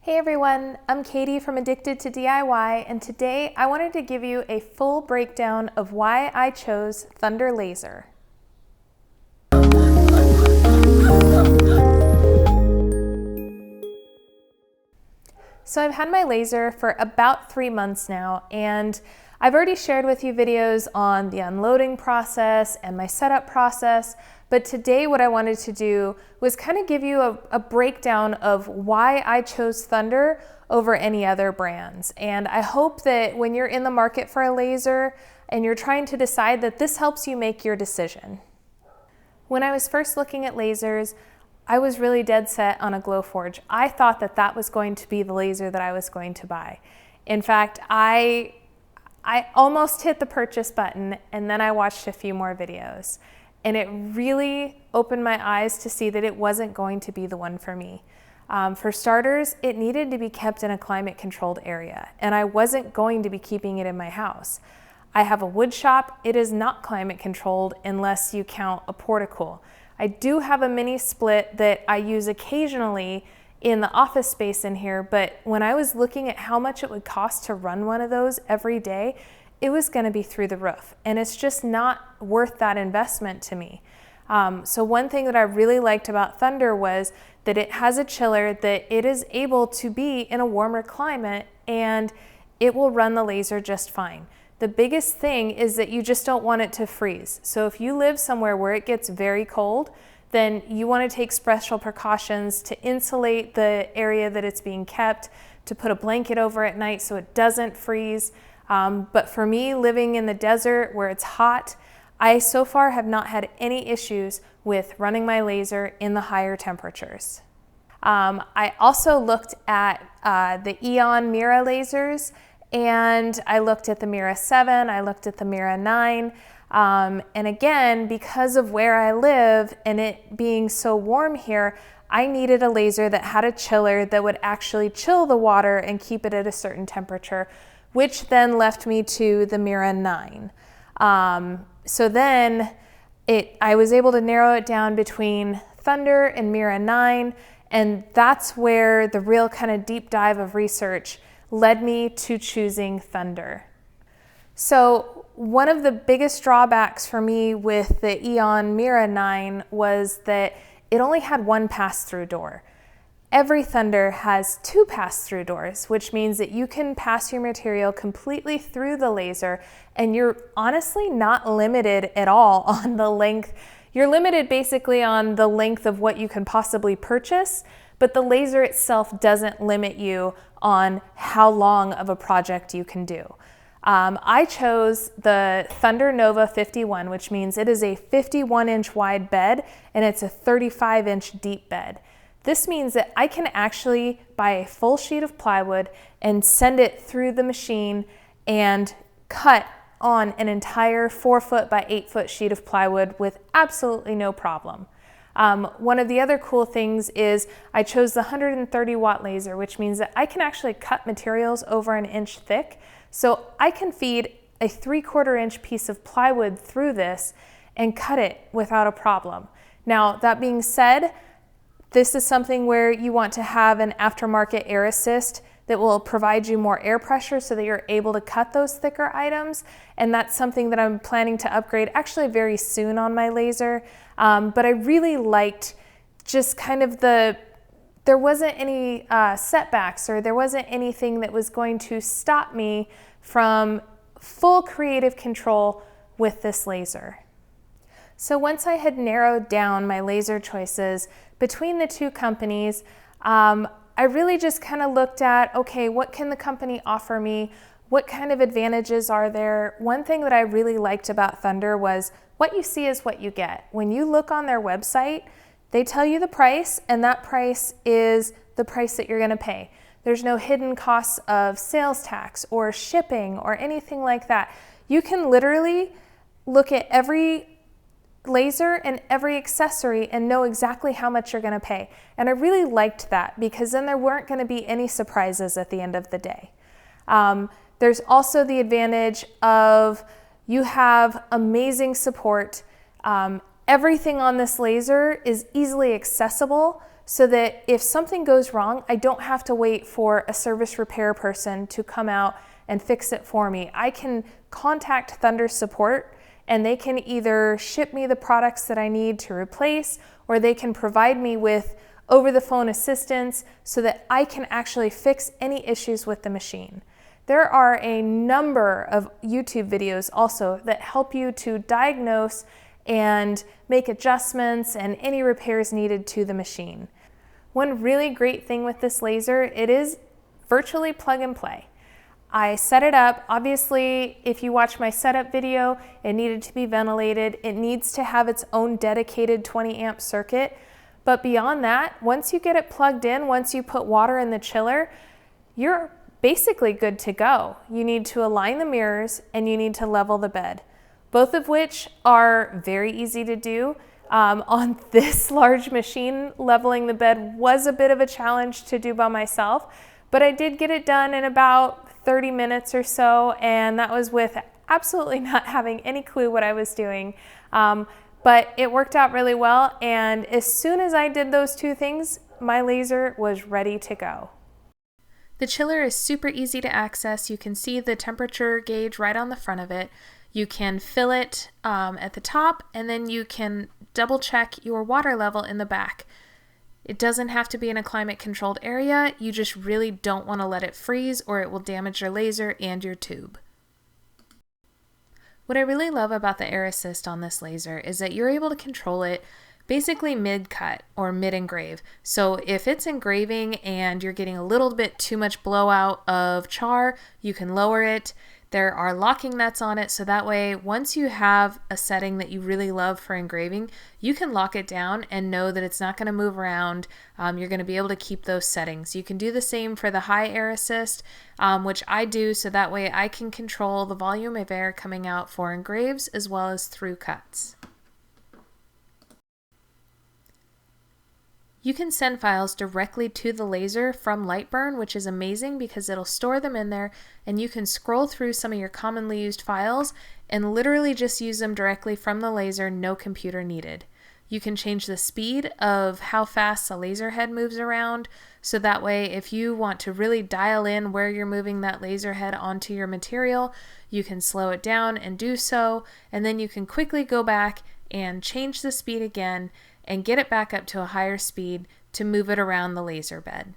Hey everyone, I'm Katie from Addicted to DIY, and today I wanted to give you a full breakdown of why I chose Thunder Laser. So I've had my laser for about 3 months now, and I've already shared with you videos on the unloading process and my setup process, but today what I wanted to do was kind of give you a breakdown of why I chose Thunder over any other brands. And I hope that when you're in the market for a laser and you're trying to decide, that this helps you make your decision. When I was first looking at lasers, I was really dead set on a Glowforge. I thought that that was going to be the laser that I was going to buy. In fact, I almost hit the purchase button, and then I watched a few more videos. And it really opened my eyes to see that it wasn't going to be the one for me. For starters, it needed to be kept in a climate-controlled area, and I wasn't going to be keeping it in my house. I have a wood shop. It is not climate-controlled unless you count a porticool. I do have a mini split that I use occasionally in the office space in here, but when I was looking at how much it would cost to run one of those every day, it was going to be through the roof, and it's just not worth that investment to me. So one thing that I really liked about Thunder was that it has a chiller, that it is able to be in a warmer climate, and it will run the laser just fine. The biggest thing is that you just don't want it to freeze. So if you live somewhere where it gets very cold, then you want to take special precautions to insulate the area that it's being kept, to put a blanket over at night so it doesn't freeze. But for me, living in the desert where it's hot, I so far have not had any issues with running my laser in the higher temperatures. I also looked at the Eon Mira lasers, and I looked at the Mira 7, I looked at the Mira 9, and again, because of where I live and it being so warm here, I needed a laser that had a chiller that would actually chill the water and keep it at a certain temperature, which then left me to the Mira 9. So then I was able to narrow it down between Thunder and Mira 9, and that's where the real kind of deep dive of research led me to choosing Thunder. So one of the biggest drawbacks for me with the Eon Mira 9 was that it only had one pass-through door. Every Thunder has 2 pass-through doors, which means that you can pass your material completely through the laser, and you're honestly not limited at all on the length. You're limited basically on the length of what you can possibly purchase, but the laser itself doesn't limit you on how long of a project you can do. I chose the Thunder Nova 51, which means it is a 51-inch wide bed and it's a 35-inch deep bed. This means that I can actually buy a full sheet of plywood and send it through the machine and cut on an entire 4-foot by 8-foot sheet of plywood with absolutely no problem. One of the other cool things is I chose the 130 watt laser, which means that I can actually cut materials over an inch thick. So I can feed a 3/4 inch piece of plywood through this and cut it without a problem. Now, that being said, this is something where you want to have an aftermarket air assist that will provide you more air pressure so that you're able to cut those thicker items. And that's something that I'm planning to upgrade actually very soon on my laser. But I really liked just kind of there wasn't any setbacks, or there wasn't anything that was going to stop me from full creative control with this laser. So once I had narrowed down my laser choices between the two companies, I really just kind of looked at, okay, what can the company offer me? What kind of advantages are there? One thing that I really liked about Thunder was what you see is what you get. When you look on their website, they tell you the price, and that price is the price that you're going to pay. There's no hidden costs of sales tax or shipping or anything like that. You can literally look at every laser and every accessory and know exactly how much you're going to pay. And I really liked that, because then there weren't going to be any surprises at the end of the day. There's also the advantage of you have amazing support. Everything on this laser is easily accessible, so that if something goes wrong, I don't have to wait for a service repair person to come out and fix it for me. I can contact Thunder support and they can either ship me the products that I need to replace, or they can provide me with over-the-phone assistance so that I can actually fix any issues with the machine. There are a number of YouTube videos also that help you to diagnose and make adjustments and any repairs needed to the machine. One really great thing with this laser, it is virtually plug and play. I set it up. Obviously, if you watch my setup video, it needed to be ventilated. It needs to have its own dedicated 20 amp circuit. But beyond that, once you get it plugged in, once you put water in the chiller, you're basically good to go. You need to align the mirrors and you need to level the bed, both of which are very easy to do. On this large machine, leveling the bed was a bit of a challenge to do by myself, but I did get it done in about 30 minutes or so, and that was with absolutely not having any clue what I was doing. But it worked out really well, and as soon as I did those two things, my laser was ready to go. The chiller is super easy to access. You can see the temperature gauge right on the front of it. You can fill it at the top, and then you can double check your water level in the back. It doesn't have to be in a climate controlled area. You just really don't want to let it freeze or it will damage your laser and your tube. What I really love about the Air Assist on this laser is that you're able to control it basically mid-cut or mid-engrave. So if it's engraving and you're getting a little bit too much blowout of char, you can lower it. There are locking nuts on it, so that way once you have a setting that you really love for engraving, you can lock it down and know that it's not going to move around. You're going to be able to keep those settings. You can do the same for the high air assist, which I do, so that way I can control the volume of air coming out for engraves as well as through cuts. You can send files directly to the laser from Lightburn, which is amazing because it'll store them in there and you can scroll through some of your commonly used files and literally just use them directly from the laser, no computer needed. You can change the speed of how fast the laser head moves around, so that way if you want to really dial in where you're moving that laser head onto your material, you can slow it down and do so, and then you can quickly go back and change the speed again and get it back up to a higher speed to move it around the laser bed.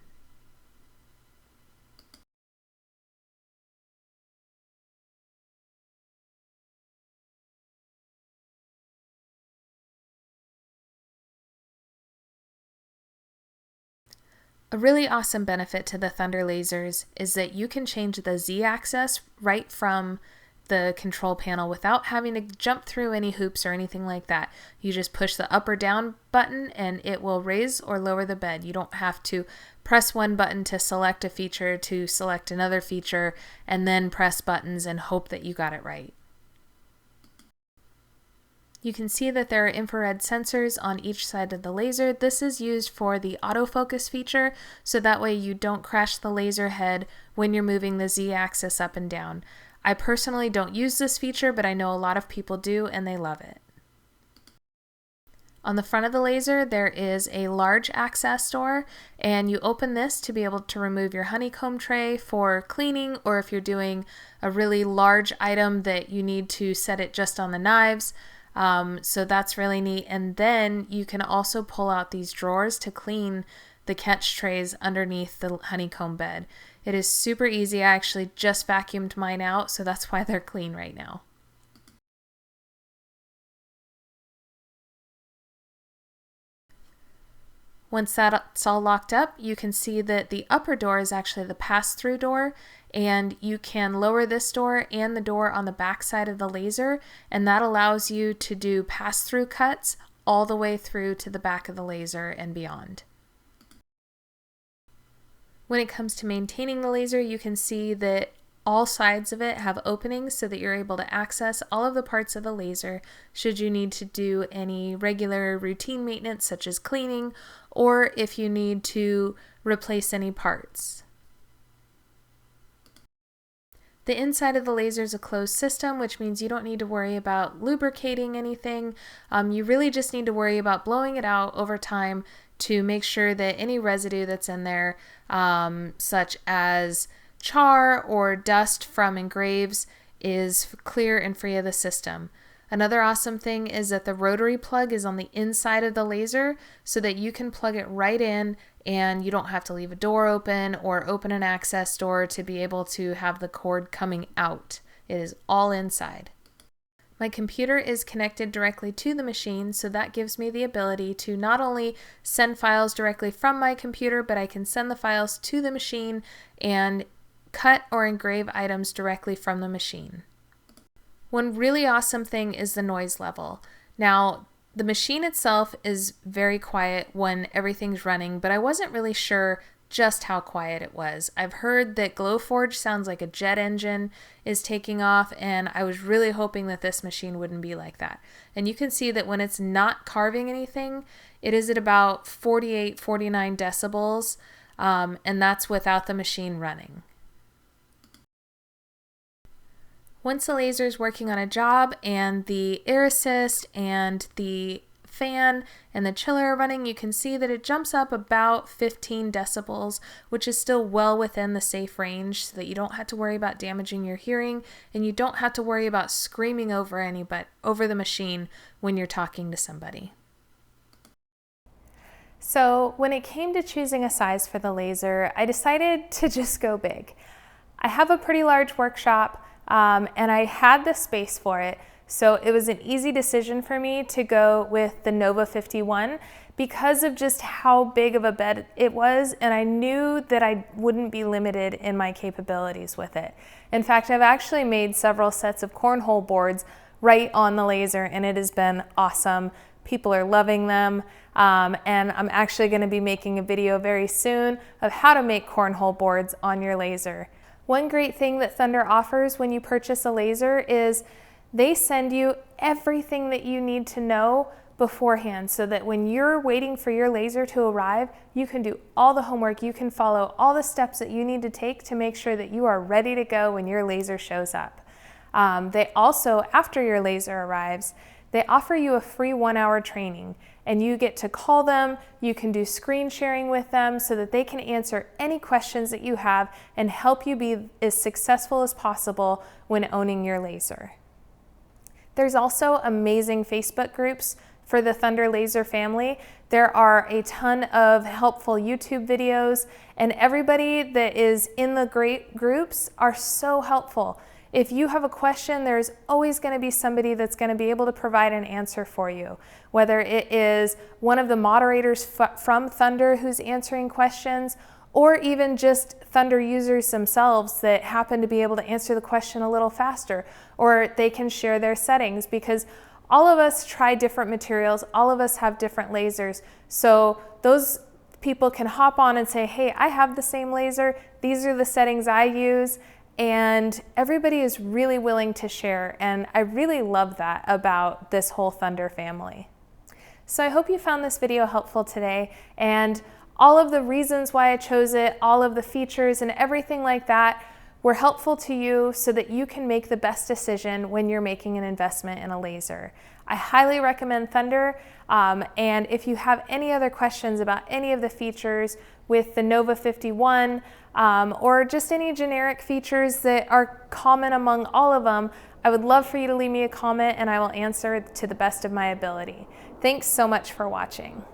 A really awesome benefit to the Thunder lasers is that you can change the Z-axis right from the control panel without having to jump through any hoops or anything like that. You just push the up or down button and it will raise or lower the bed. You don't have to press one button to select a feature, to select another feature, and then press buttons and hope that you got it right. You can see that there are infrared sensors on each side of the laser. This is used for the autofocus feature, so that way you don't crash the laser head when you're moving the Z-axis up and down. I personally don't use this feature, but I know a lot of people do and they love it. On the front of the laser, there is a large access door, and you open this to be able to remove your honeycomb tray for cleaning, or if you're doing a really large item that you need to set it just on the knives. So that's really neat. And then you can also pull out these drawers to clean the catch trays underneath the honeycomb bed. It is super easy. I actually just vacuumed mine out, so that's why they're clean right now. Once that's all locked up, you can see that the upper door is actually the pass-through door, and you can lower this door and the door on the back side of the laser, and that allows you to do pass-through cuts all the way through to the back of the laser and beyond. When it comes to maintaining the laser, you can see that all sides of it have openings so that you're able to access all of the parts of the laser should you need to do any regular routine maintenance such as cleaning, or if you need to replace any parts. The inside of the laser is a closed system, which means you don't need to worry about lubricating anything. You really just need to worry about blowing it out over time to make sure that any residue that's in there, such as char or dust from engraves, is clear and free of the system. Another awesome thing is that the rotary plug is on the inside of the laser so that you can plug it right in and you don't have to leave a door open or open an access door to be able to have the cord coming out. It is all inside. My computer is connected directly to the machine, so that gives me the ability to not only send files directly from my computer, but I can send the files to the machine and cut or engrave items directly from the machine. One really awesome thing is the noise level. Now, the machine itself is very quiet when everything's running, but I wasn't really sure just how quiet it was. I've heard that Glowforge sounds like a jet engine is taking off, and I was really hoping that this machine wouldn't be like that. And you can see that when it's not carving anything, it is at about 48, 49 decibels, and that's without the machine running. Once the laser is working on a job and the air assist and the fan and the chiller are running, you can see that it jumps up about 15 decibels, which is still well within the safe range so that you don't have to worry about damaging your hearing and you don't have to worry about screaming over the machine when you're talking to somebody. So when it came to choosing a size for the laser, I decided to just go big. I have a pretty large workshop, and I had the space for it, so it was an easy decision for me to go with the Nova 51 because of just how big of a bed it was, and I knew that I wouldn't be limited in my capabilities with it. In fact, I've actually made several sets of cornhole boards right on the laser, and it has been awesome. People are loving them, and I'm actually going to be making a video very soon of how to make cornhole boards on your laser. One great thing that Thunder offers when you purchase a laser is they send you everything that you need to know beforehand so that when you're waiting for your laser to arrive, you can do all the homework, you can follow all the steps that you need to take to make sure that you are ready to go when your laser shows up. They also, after your laser arrives, they offer you a free 1-hour training, and you get to call them, you can do screen sharing with them so that they can answer any questions that you have and help you be as successful as possible when owning your laser. There's also amazing Facebook groups for the Thunder Laser family. There are a ton of helpful YouTube videos, and everybody that is in the great groups are so helpful. If you have a question, there's always going to be somebody that's going to be able to provide an answer for you. Whether it is one of the moderators from Thunder who's answering questions, or even just Thunder users themselves that happen to be able to answer the question a little faster, or they can share their settings, because all of us try different materials, all of us have different lasers, so those people can hop on and say, hey, I have the same laser, these are the settings I use, and everybody is really willing to share, and I really love that about this whole Thunder family. So I hope you found this video helpful today, and all of the reasons why I chose it, all of the features and everything like that were helpful to you so that you can make the best decision when you're making an investment in a laser. I highly recommend Thunder, and if you have any other questions about any of the features with the Nova 51 or just any generic features that are common among all of them, I would love for you to leave me a comment and I will answer to the best of my ability. Thanks so much for watching.